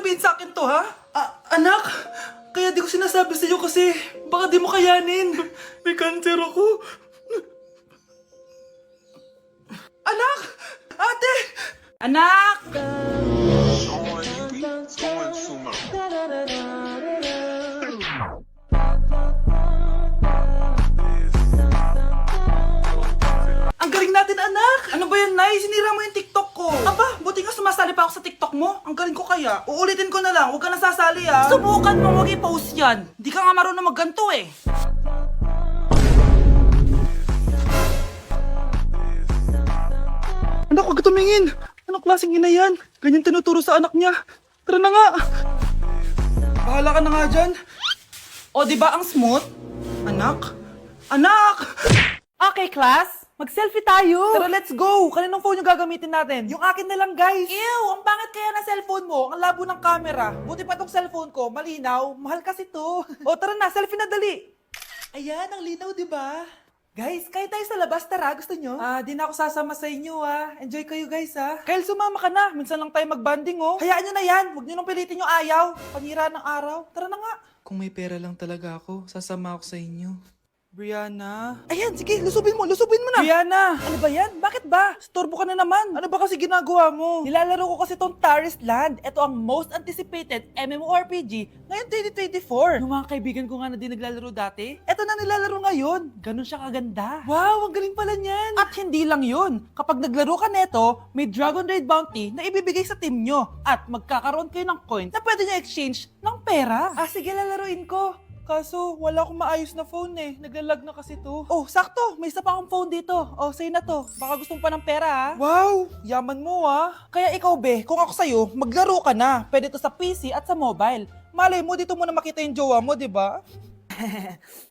sabihin sa akin to, ha? Anak, kaya di ko sinasabi sa'yo kasi baka di mo kayanin. May cancer ako. Anak! Ate! Anak! Ang galing natin, anak! Ano ba yan, Nay? Sinira mo yung TikTok ko. Aba, buti nga sumasali pa ako sa TikTok mo. Ang galing ko kaya. Uulitin ko na lang, huwag ka nasasali, ha? Subukan mo, huwag i-post yan. Di ka nga marunong magganto, eh. Anak, huwag ka tumingin. Anong klaseng ina yan? Ganyan tinuturo sa anak niya. Tara na nga. Bahala ka na nga dyan. O, di ba ang smooth? Anak? Anak! Okay, class. Mag-selfie tayo. Tara, let's go! Kaninong phone yung gagamitin natin? Yung akin na lang, guys! Ew, ang pangit kaya na cellphone mo. Ang labo ng camera. Buti pa tong cellphone ko, malinaw. Mahal kasi to. O, tara na, selfie na dali! Ayan, ang linaw, di ba? Guys, kayo tayo sa labas, tara. Gusto nyo? Di na ako sasama sa inyo, Enjoy kayo, guys, Kyle, sumama ka na. Minsan lang tayo magbanding, oh. Hayaan nyo na yan. Huwag nyo nang pilitin yung ayaw. Panira ng araw. Tara na nga. Kung may pera lang talaga ako, sasama ako sa inyo. Brianna? Ayan, sige, lusubin mo na. Brianna! Ano ba yan? Bakit ba? Storbo ka na naman. Ano ba kasi ginagawa mo? Nilalaro ko kasi tong Taris Land. Ito ang most anticipated MMORPG ngayon 2024. Yung mga kaibigan ko nga na di naglalaro dati, eto na nilalaro ngayon. Ganun siya kaganda. Wow, ang galing pala niyan. At hindi lang yun. Kapag naglaro ka neto, may Dragon Raid Bounty na ibibigay sa team nyo. At magkakaroon kayo ng coins na pwede nyo exchange ng pera. Sige, lalaruin ko. Kaso, wala akong maayos na phone eh. Naglalag na kasi to. Oh, sakto! May isa pa akong phone dito. Oh, sa'yo na to. Baka gusto mo pa ng pera, ha? Wow! Yaman mo, Kaya ikaw, be, kung ako sa'yo, maglaro ka na. Pwede to sa PC at sa mobile. Malay mo, dito mo na makita yung jowa mo, di ba?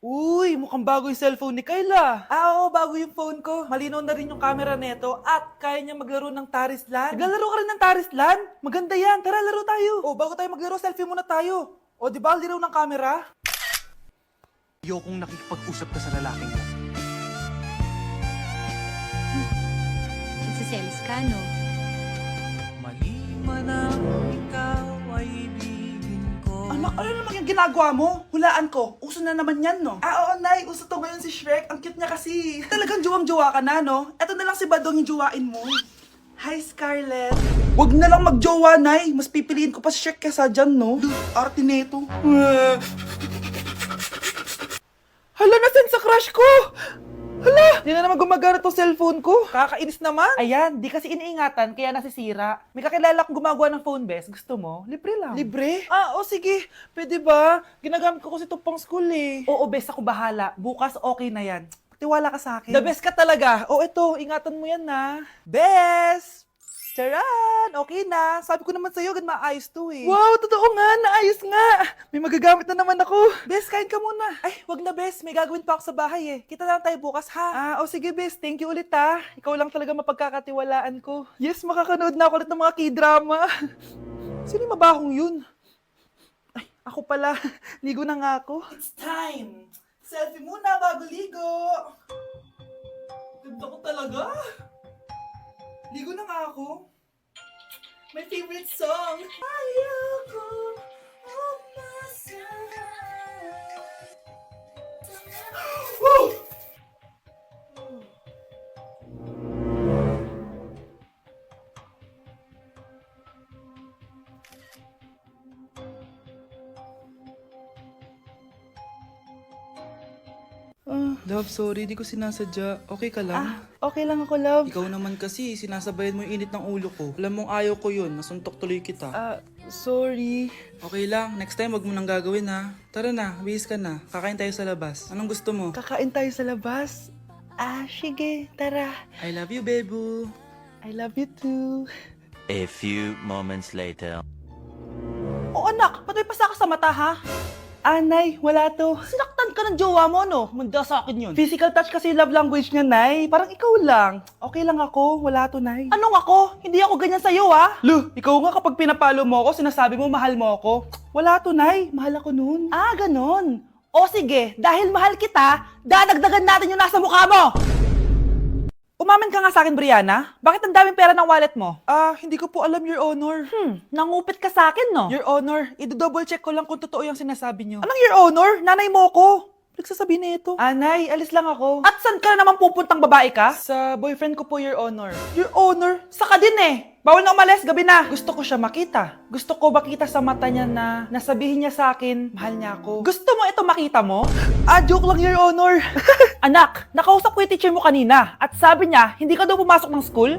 Uy, mukhang bago yung cellphone ni Kayla. Oo, bago yung phone ko. Malinaw na rin yung camera neto at kaya niya maglaro ng Taris Land. Naglalaro ka rin ng Taris Land? Maganda yan. Tara, laro tayo. Oh, bago tayo maglaro, selfie muna tayo. O, di ba, linaw ng camera? Ayokong nakikipag-usap ka sa lalaking mo. Nagsiselos ka, no? Mali man ang ikaw ay ibigin ko. Anak, ano naman yung ginagawa mo? Hulaan ko. Uso na naman yan, no? Oo, Nay. Uso to ngayon si Shrek. Ang cute niya kasi. Talagang juwang-juwa ka na, no? Eto na lang si Badong yung juwain mo. Hi, Scarlett. Wag na lang magjowa, Nay. Mas pipiliin ko pa si Shrek kesa dyan, no? Arte neto. Hala, nasan sa crush ko? Hala! Di na naman gumagana tong cellphone ko. Kakainis naman. Ayan, di kasi iniingatan kaya nasisira. May kakilala kong gumagawa ng phone best. Gusto mo? Libre lang. Libre? Sige. Pwede ba? Ginagamit ko kasi ito pang school eh. Oo, best ako bahala. Bukas okay na yan. Tiwala ka sa akin. The best ka talaga. Ito, ingatan mo yan na. Best! Charan! Okay na. Sabi ko naman sa'yo, maayos to eh. Wow, totoo nga. Naayos nga. May magagamit na naman ako. Bes, kain ka muna. Ay, wag na Bes. May gagawin pa ako sa bahay eh. Kita lang tayo bukas ha. Sige Bes. Thank you ulit ha. Ikaw lang talaga mapagkakatiwalaan ko. Yes, makakanood na ako ulit ng mga K-drama. Sino yung mabahong yun? Ay, ako pala. Ligo na nga ako. It's time. Selfie muna bago ligo. Ganda ko talaga. Ligo na nga ako. My favorite song. Ayoko Woo! Love, sorry, di ko sinasadya. Okay ka lang? Okay lang ako, love. Ikaw naman kasi, sinasabayan mo yung init ng ulo ko. Alam mong ayaw ko yun, nasuntok tuloy kita. Sorry. Okay lang, next time wag mo nang gagawin ha. Tara na, bihis ka na. Kakain tayo sa labas. Anong gusto mo? Kakain tayo sa labas? Sige, tara. I love you, Bebu. I love you too. A few moments later. Anak, ba't may pasa ka sa mata ha? Nay, wala to. Sinaktan ka ng jowa mo, no? Manda sa akin yun. Physical touch kasi love language niya, Nay. Parang ikaw lang. Okay lang ako. Wala to, Nay. Anong ako? Hindi ako ganyan sa'yo, ha? Ikaw nga kapag pinapalo mo ako, sinasabi mo mahal mo ako. Wala to, Nay. Mahal ako nun. Ganon. O sige, dahil mahal kita, dadagdagan natin yung nasa mukha mo! Umamin ka nga sa akin, Brianna. Bakit ang daming pera ng wallet mo? Hindi ko po alam, Your Honor. Nangupit ka sa akin, no? Your Honor, i-double check ko lang kung totoo yung sinasabi niyo. Anong Your Honor? Nanay mo ko. Nagsasabi na ito? Anay, alis lang ako. At saan ka na naman pupuntang babae ka? Sa boyfriend ko po, Your Honor. Your Honor, saka din eh. Bawal na umalis, gabi na. Gusto ko siya makita. Gusto ko makita sa mata niya na nasabihin niya sa akin, mahal niya ako. Gusto mo ito makita mo? Joke lang, Your Honor. Anak, nakausap ko yung teacher mo kanina at sabi niya, hindi ka daw pumasok ng school?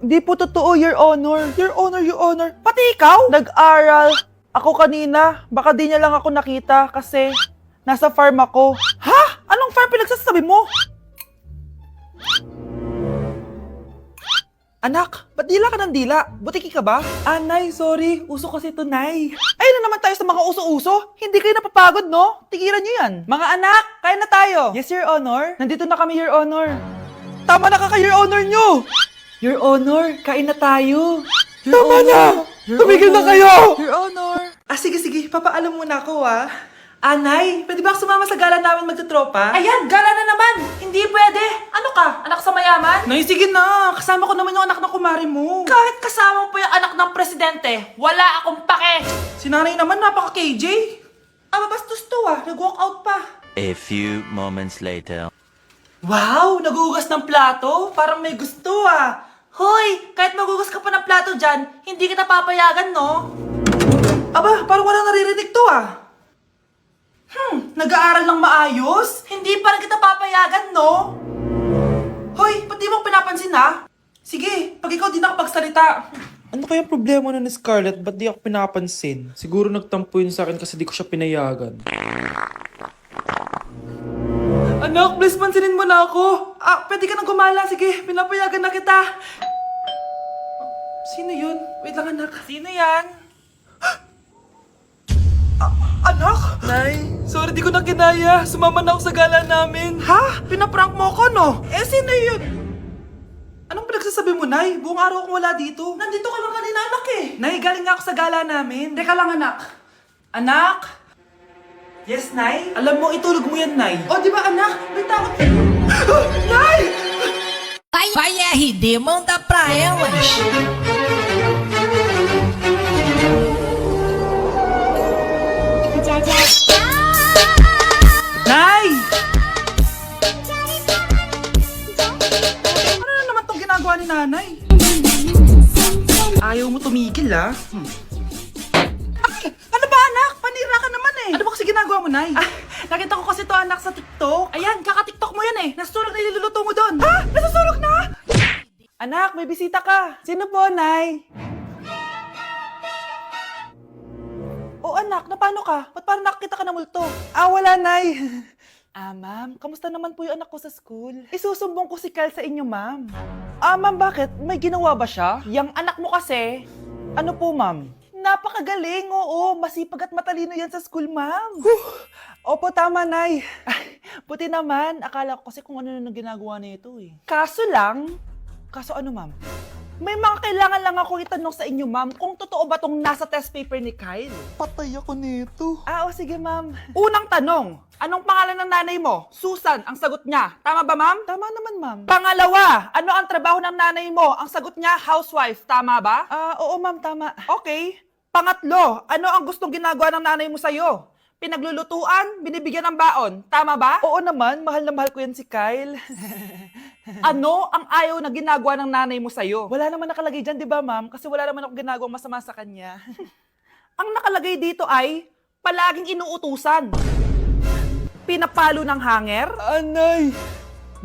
Di po totoo, Your Honor. Your Honor, Your Honor. Pati ikaw? Nag-aral. Ako kanina, baka di niya lang ako nakita kasi nasa farm ako. Ha? Anong farm pinagsasabi mo? Anak, ba't dila ka ng dila? Butiki ka ba? Nay, sorry. Uso kasi ito, Nay. Ay na naman tayo sa mga uso-uso. Hindi kayo napapagod, no? Tigilan nyo yan. Mga anak, kain na tayo. Yes, Your Honor. Nandito na kami, Your Honor. Tama na ka, Your Honor nyo! Your Honor, kain na tayo. Tama na! Your Tumigil na Honor. kayo! Your Honor. Sige, papaalam muna ako, Anay, pwede ba ako sumama sa gala namin magtutropa? Ayan, gala na naman! Hindi pwede. Ano ka? Anak sa mayaman? Nay, sige na! Kasama ko naman yung anak ng kumari mo. Kahit kasama mo pa yung anak ng presidente, wala akong pake. Si nanay naman, napaka-KJ. Mabastos to nag-walk out pa. A few moments later. Wow, nagugas ng plato? Parang may gusto Hoy, kahit magugas ka pa ng plato dyan, hindi kita papayagan, no? Parang wala naririnig to Nag-aaral ng maayos? Hindi pa rin kita papayagan, no? Hoy, ba't di mo ako pinapansin Sige, pag ikaw di nakapagsalita. Ano kaya problema na ni Scarlett? Ba't di ako pinapansin? Siguro nagtampo yun sa akin kasi di ko siya pinayagan. Anak, please pansinin mo na ako. Pwede ka nang gumala. Sige, pinapayagan na kita. Sino yun? Wait lang, anak. Sino yan? Anak? Nay, sorry di ko na kinaya. Sumama na ako sa gala namin. Ha? Pinaprank mo ako, no? Sino yun? Anong pinagsasabi mo, Nay? Buong araw akong wala dito. Nandito ka lang kanina, anak Nay, galing nga ako sa gala namin. Teka lang, anak. Anak? Yes, Nay? Alam mo, itulog mo yan, Nay. Di ba, anak? May takot. Nay! Vai RD, manda pra elas. Nay! Ano na naman tong ginagawa ni nanay? Ayaw mo tumigil, Ay, ano ba, anak? Panira ka naman Ano ba kasi ginagawa mo, Nay? Nakita ko kasi to anak sa TikTok. Ayan, kaka-tiktok mo yan Nasusunog na iluluto mo doon. Nasusunog na! Anak, may bisita ka. Sino po, Nay? Anak, na paano ka? Ba't parang nakakita ka ng multo? Wala, Nay. Ma'am, kamusta naman po yung anak ko sa school? Isusumbong ko si Kyle sa inyo, ma'am. Ma'am, bakit? May ginawa ba siya? Yang anak mo kasi, ano po, ma'am? Napakagaling, oo. Masipag at matalino yan sa school, ma'am. Opo, tama, Nay. Buti naman, akala ko kasi kung ano na ginagawa nito Kaso ano, ma'am? May mga kailangan lang ako itanong sa inyo, ma'am, kung totoo ba tong nasa test paper ni Kyle? Patay ako nito. Sige, ma'am. Unang tanong, anong pangalan ng nanay mo? Susan, ang sagot niya. Tama ba, ma'am? Tama naman, ma'am. Pangalawa, ano ang trabaho ng nanay mo? Ang sagot niya, housewife. Tama ba? Oo, ma'am, tama. Okay. Pangatlo, ano ang gustong ginagawa ng nanay mo sa'yo? Pinaglulutuan, binibigyan ng baon. Tama ba? Oo naman, mahal na mahal ko yan si Kyle. Ano ang ayaw na ginagawa ng nanay mo sa'yo? Wala naman nakalagay dyan, di ba, ma'am? Kasi wala naman ako ginagawang masama sa kanya. Ang nakalagay dito ay palaging inuutusan. Pinapalo ng hanger, Anay!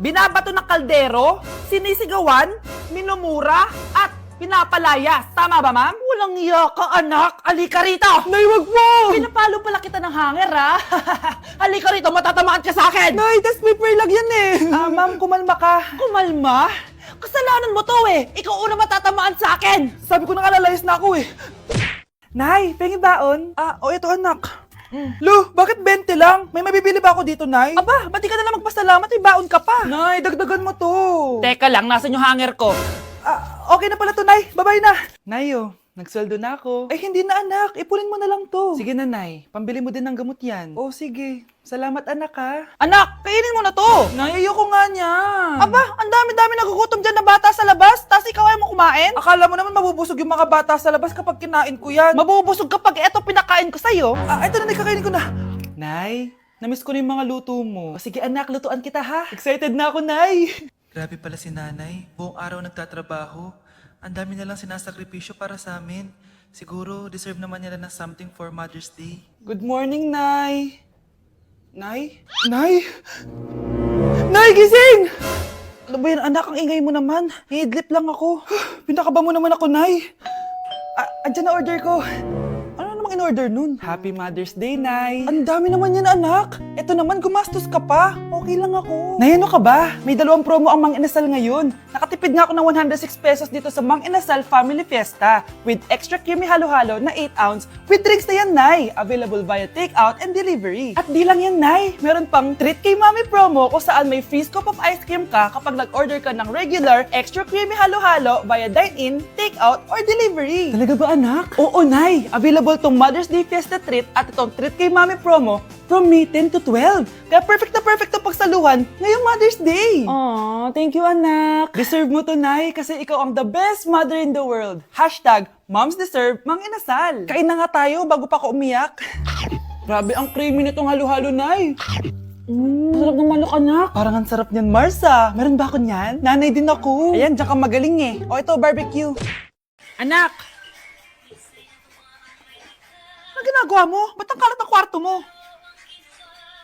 binabato ng kaldero, sinisigawan, minumura, at pinapalayas. Tama ba, ma'am? Walang iya ka, anak. Halika rito! Nay, wag mo! Pinapalo pala kita ng hanger, Halika rito, matatamaan ka sa akin! Nay, test paper lang yan Ma'am, kumalma ka. Kumalma? Kasalanan mo to Ikaw una matatamaan sa akin! Sabi ko nakalayas na ako Nay, pengi baon? Ito anak. Lu, bakit 20 lang? May mabibili ba ako dito, Nay? Aba, ba't di ka na lang magpasalamat? May baon ka pa. Nay, dagdagan mo to. Teka lang, nasan yung hanger ko? Okay na pala to, Nay. Bye-bye na. Nay, Nagsweldo na ako. Ay, hindi na anak. Ipunin mo na lang to. Sige na, Nay. Pambili mo din ng gamot yan. Oh, sige. Salamat, anak, ha. Anak, kainin mo na to. Nay, ayoko nga niya. Aba, ang dami-dami nagugutom dyan na bata sa labas, tas ikaw ay mo kumain? Akala mo naman mabubusog yung mga bata sa labas kapag kinain ko yan. Mabubusog kapag eto pinakain ko sa'yo. Ito na, kakainin ko na. Nay, namiss ko na yung mga luto mo. Sige, anak, lutuan kita, ha. Excited na ako, Nay. Grabe pala si nanay. Buong araw nagtatrabaho. Ang dami na lang sinasakripisyo para sa amin. Siguro, deserve naman nila ng something for Mother's Day. Good morning, Nay. Nay? Nay? Nay, gising! Ano ba yan, anak? Ang ingay mo naman. Hihidlip lang ako. Pinakaba mo naman ako, Nay. Andyan na order ko. Ano namang in-order nun? Happy Mother's Day, Nay. Ang dami naman yan, anak. Ito naman, gumastos ka pa. Okay lang ako. Nay, ano ka ba? May 2 promo ang Mang Inasal ngayon. Nakatipid nga ako ng 106 pesos dito sa Mang Inasal Family Fiesta with extra creamy halo-halo na 8 ounce with drinks na yan, Nay. Available via takeout and delivery. At di lang yan, Nay. Meron pang Treat Kay Mami promo kung saan may free scoop of ice cream ka kapag nag-order ka ng regular extra creamy halo-halo via dine-in, takeout, or delivery. Talaga ba, anak? Oo, Nay. Available tong Mother's Day Fiesta Treat at itong Treat Kay Mami promo from May 10 to 12. Kaya perfect na pagsaluhan ngayong Mother's Day. Aw, thank you, anak. Deserve mo to, Nay, kasi ikaw ang the best mother in the world. Hashtag, Moms Deserve Mang Inasal. Kain na nga tayo bago pa ako umiyak. Grabe ang creamy nitong halo-halo, Nay. Sarap ng manok, anak. Parang ang sarap niyan, Marsa. Meron ba ako niyan? Nanay din ako. Ayan, diyan ka magaling eh. O ito, barbecue. Anak! Ano ginagawa mo? Ba't ang kalat ng kwarto mo?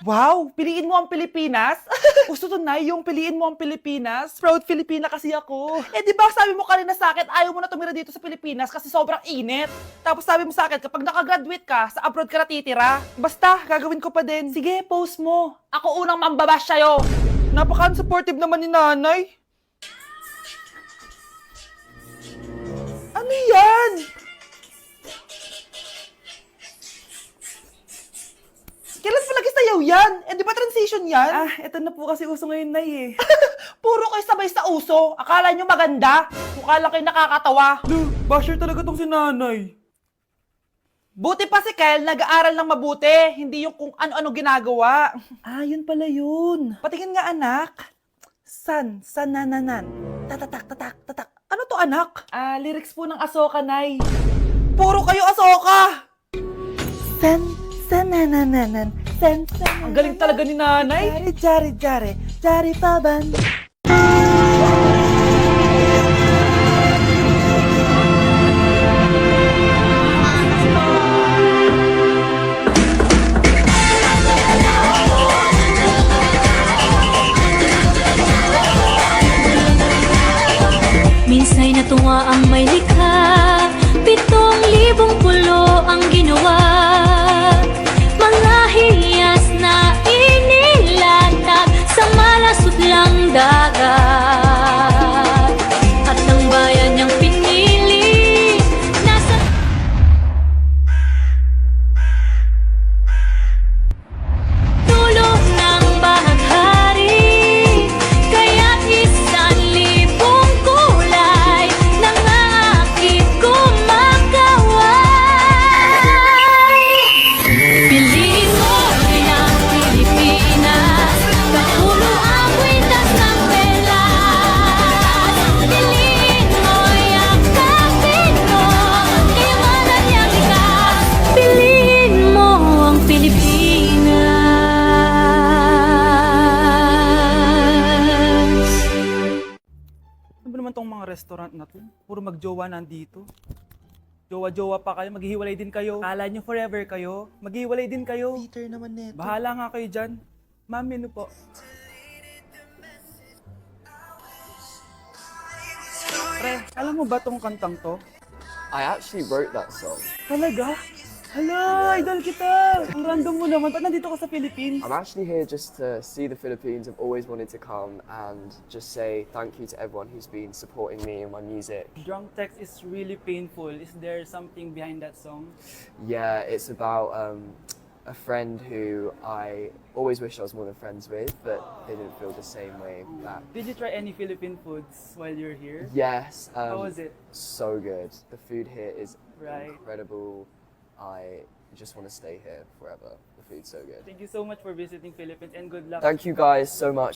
Wow! Piliin mo ang Pilipinas? Gusto to, Nay, yung piliin mo ang Pilipinas? Proud Filipina kasi ako. Eh, di ba sabi mo kanina sa akin, ayaw mo na tumira dito sa Pilipinas kasi sobrang init. Tapos sabi mo sa akin, kapag nakagraduate ka, sa abroad ka natitira. Basta, gagawin ko pa din. Sige, post mo. Ako unang mambabash sa'yo. Napaka-unsupportive naman ni nanay. Ano yan? Kailan palagi sayaw yan? Eh, di ba transition yan? Eto na po kasi uso ngayon, Nay eh. Puro kayo sabay sa uso. Akala nyo maganda. Mukha lang kayo nakakatawa. Basher talaga tong si nanay. Buti pa si Kyle, nag-aaral ng mabuti. Hindi yung kung ano-ano ginagawa. Yun pala yun. Patingin nga, anak. Sanananan. Tatak. Ano to, anak? Lyrics po ng Asoka, Nay. Puro kayo Asoka! Sanananan. Ang galing talaga ni nanay. Jari paban. Minsa'y natuwa ang may likha, 7,000 pulo ang ginawa. Mga hiyas na inilatag sa malasutlang dagat. At ng bayan niyang pinili, nasa dulo ng bahaghari. Kaya't 1,000 kulay nangangakit kumakaway. Piliin mo rin ang Pilipinas, kapulo ang kwintas ng pelas. Piliin mo yung kapino, kayamanan niyang likas. Piliin mo ang Pilipinas. Ano ba naman tong mga restaurant na to? Puro magjowa nandito. Jowa-jowa pa kayo, maghihiwalay din kayo. Kala nyo forever kayo, maghihiwalay din kayo. Peter naman neto. Bahala nga kayo dyan. Ma'am, menu po. Pre, alam mo ba tong kantang to? I actually wrote that song. Talaga? Hala, idol kita! Ang random mo naman. Ba't nandito ka sa Philippines? I'm actually here just to see the Philippines. I've always wanted to come and just say thank you to everyone who's been supporting me and my music. Drunk text is really painful. Is there something behind that song? Yeah, it's about a friend who I always wish I was more than friends with, but they didn't feel the same way back. Did you try any Philippine foods while you're here? Yes. How was it? So good. The food here is Right. incredible. I just want to stay here forever. The food's so good. Thank you so much for visiting Philippines and good luck. Thank you guys so much.